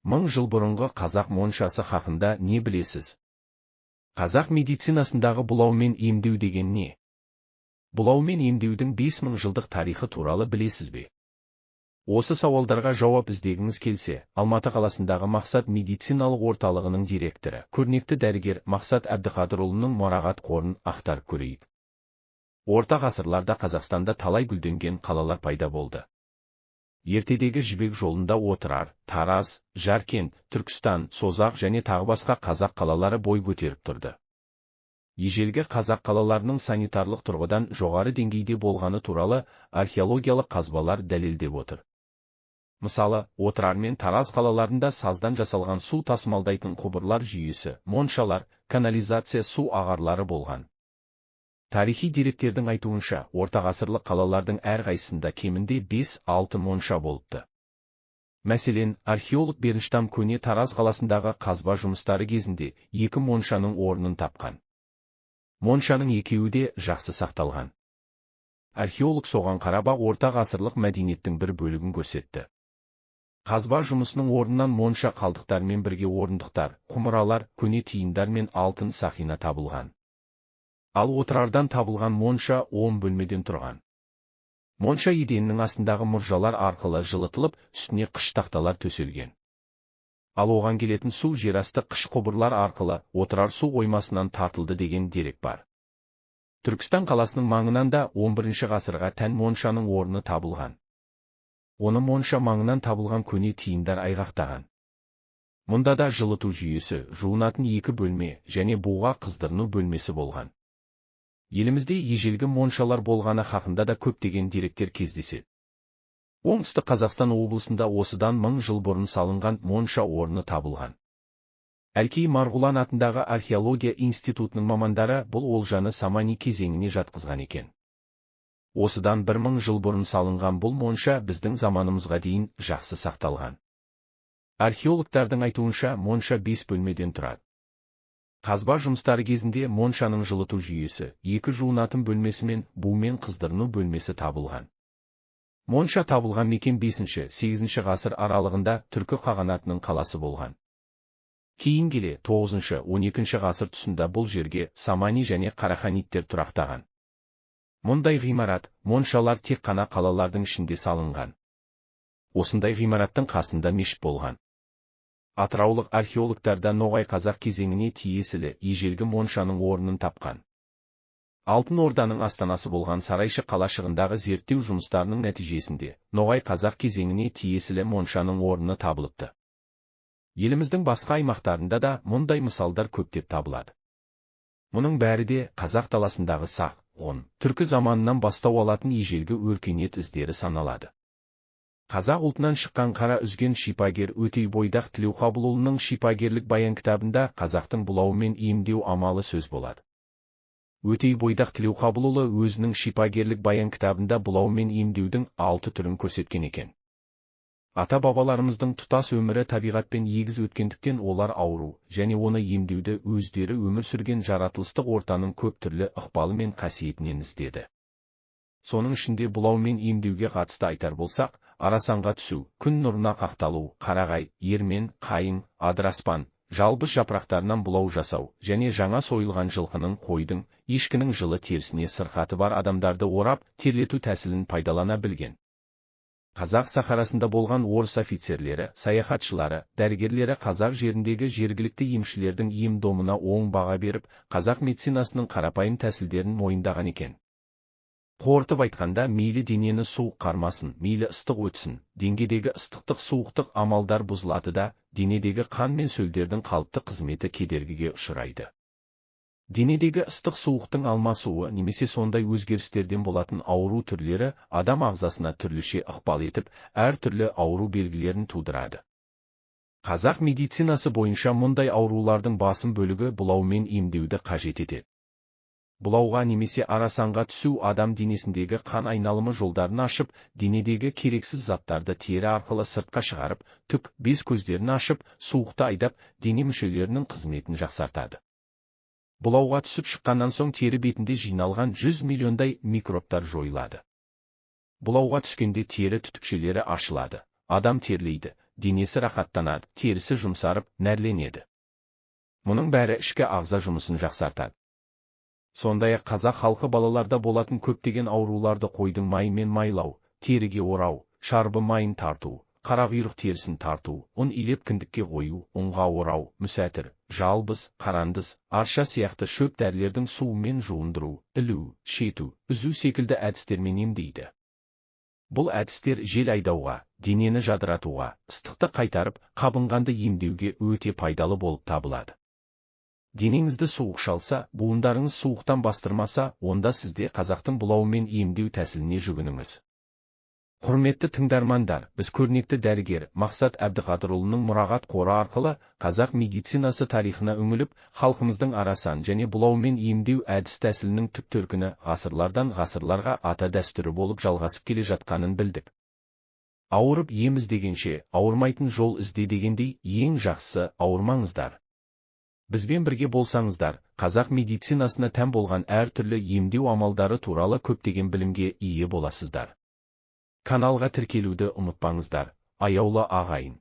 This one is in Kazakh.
1000 жыл бұрынғы қазақ моншасы хақында не білесіз? Қазақ медицинасындағы бұлаумен емдеу деген не? Бұлаумен емдеудің 5000 жылдық тарихы туралы білесіз бе? Осы сауалдарға жауап іздегіңіз келсе, Алматы қаласындағы Мақсат медициналық орталығының директоры, көрнекті дәрігер Мақсат Әбдіқадырұлының мұрағат қорын ақтарып көрейік. Орта ғасырларда Қазақстанда талай гүлденген қалалар пайда болды. Ертедегі жібек жолында Отырар, Тараз, Жаркент, Түркістан, Созақ және тағы басқа қазақ қалалары бой көтеріп тұрды. Ежелгі қазақ қалаларының санитарлық тұрғыдан жоғары деңгейде болғаны туралы археологиялық қазбалар дәлелдеп отыр. Мысалы, Отырар мен Тараз қалаларында саздан жасалған су тасымалдайтын құбырлар жүйесі, моншалар, канализация су ағарлары болған. Тарихи деректердің айтуынша, ортағасырлық қалалардың әрқайсысында кемінде 5-6 монша болыпты. Мәселен, археолог Бернштам көне Тараз қаласындағы қазба жұмыстары кезінде 2 моншаның орнын тапқан. Моншаның екеуі де жақсы сақталған. Археолог соған қарап ортағасырлық мәдениеттің бір бөлігін көрсетті. Қазба жұмысының орнынан монша қалдықтармен бірге орындықтар, құмыралар, көне тиындар мен алтын сақина табылған. Ал Отырардан табылған монша 10 бөлмеден тұрған. Монша еденінің астындағы мұржалар арқылы жылытылып, үстіне қыш тақталар төселген. Ал оған келетін су жерасты қыш құбырлар арқылы Отырар су қоймасынан тартылды деген дерек бар. Түркістан қаласының маңынан да 11 ғасырға тән моншаның орны табылған. Оны монша маңынан табылған көне тиындар айғақтаған. Мұнда да жылыту жүйесі, жуынатын 2 бөлме және буға қыздырыну бөлмесі болған. Елімізде ежелгі моншалар болғаны хақында да көптеген деректер кездеседі. Оңтүстік Қазақстан облысында осыдан 1000 жыл бұрын салынған монша орны табылған. Әлкей Марғұлан атындағы археология институтының мамандары бұл олжаны самани кезеңіне жатқызған екен. Осыдан 1000 жыл бұрын салынған бұл монша біздің заманымызға дейін жақсы сақталған. Археологтардың айтуынша монша 5 бөлмеден тұрады. Қазба жұмыстары кезінде моншаның жылыту жүйесі, 2 жуынатын бөлмесі мен бумен қыздырыну бөлмесі табылған. Монша табылған мекен 5-8 ғасыр аралығында түркі қағанатының қаласы болған. Кейін келе 9-12 ғасыр тұсында бұл жерге самани және қараханиттер тұрақтаған. Мұндай ғимарат, моншалар тек қана қалалардың ішінде салынған. Осындай ғимараттың қасында мешіт болған. Атыраулық археологтарда Ноғай қазақ кезеңіне тиесілі ежелгі моншаның орнын тапқан. Алтын Орданың астанасы болған Сарайшық қалашығындағы зерттеу жұмыстарының нәтижесінде Ноғай қазақ кезеңіне тиесілі моншаның орны табылыпты. Еліміздің басқа аймақтарында да мұндай мысалдар көптеп табылады. Мұның бәрі де қазақ даласындағы сақ, ғұн, түркі заманынан бастау алатын ежелгі өркениет іздері саналады. Қазақ ұлтынан шыққан қара үзген шипагер Өтей Бойдақ Тілеуқабылұлының шипагерлік баян кітабында қазақтың бұлаумен емдеу амалы сөз болады. Өтей Бойдақ Тілеуқабылұлы өзінің шипагерлік баян кітабында бұлаумен емдеудің 6 түрін көрсеткен екен. Ата-бабаларымыздың тұтас өмірі табиғатпен егіз өткендіктен олар ауру және оны емдеуді өздері өмір сүрген жаратылыстық ортаның көп түрлі ықпалы мен қасиетінен іздеді. Соның ішінде бұлаумен емдеуге қатысты айтар болсақ, арасанға түсу, күн нұрына қақталу, қарағай, ермен, қайың, адыраспан, жалбыз жапырақтарынан бұлау жасау және жаңа сойылған жылқының, қойдың, ешкінің жылы терісіне сырқаты бар адамдарды орап, терлету тәсілін пайдалана білген. Қазақ сахарасында болған орыс офицерлері, саяхатшылары, дәрігерлері қазақ жеріндегі жергілікті емшілердің ем-домына оң баға беріп, қазақ медицинасының қарапайым тәсілдерін мойындаған екен. Қорытып айтқанда, мейлі денені суық қармасын, мейлі ыстық өтсін, деңгедегі ыстықтық суықтық амалдар бұзылады да, денедегі қан мен сөлдердің қалыпты қызметі кедергіге ұшырайды. Денедегі ыстық суықтың алмасуы немесе сондай өзгерістерден болатын ауру түрлері адам ағзасына түрліше ықпал етіп, әртүрлі ауру белгілерін тудырады. Қазақ медицинасы бойынша мұндай аурулардың басым бөлігі бұлаумен емдеуді қажет етеді. Бұлауға немесе арасанға түсу адам денесіндегі қан айналымы жолдарын ашып, денедегі керексіз заттарды тері арқылы сыртқа шығарып, түк, без көздерін ашып, суықты айдап, дене мүшелерінің қызметін жақсартады. Бұлауға түсіп шыққаннан соң тері бетінде жиналған 100 миллиондай микробтар жойылады. Бұлауға түскенде тері түтікшелері ашылады, адам терлейді, денесі рахаттанады, терісі жұмсарып, нәрленеді. Мұның бәрі ішкі ағза жұмысын жақсартады. Сондай-ақ қазақ халқы балаларда болатын көптеген ауруларды қойдың майымен майлау, теріге орау, шарбы майын тарту, қарақұйрық терісін тарту, ұн илеп кіндікке қою, ұнға орау, мүсәтір, жалбыз, қарандыз, арша сияқты шөп дәрілердің суымен жуындыру, ілу, шету, үзу секілді әдістермен емдейді. Бұл әдістер жел айдауға, денені жадыратуға, ыстықты қайтарып, қабынғанды емдеуге өте пайдалы болып табылады. Денеңізді суық шалса, буындарыңыз суықтан бастырмаса, онда сізде қазақтың бұлаумен емдеу тәсіліне жүгініңіз. Құрметті тыңдармандар, біз көрнекті дәрігер Мақсат Әбдіқадырұлының мұрағат қоры арқылы қазақ медицинасы тарихына үңіліп, халқымыздың арасын және бұлаумен емдеу әдіс тәсілінің түп төркіні ғасырлардан ғасырларға ата дәстүрі болып жалғасып келе жатқанын білдік. Ауырып ем іздегенше, ауырмайтын жол ізде дегендей, ең жақсысы ауырмаңыздар. Бізбен бірге болсаңыздар, қазақ медицинасына тән болған әртүрлі емдеу амалдары туралы көптеген білімге ие боласыздар. Каналға тіркелуді ұмытпаңыздар, аяулы ағайын.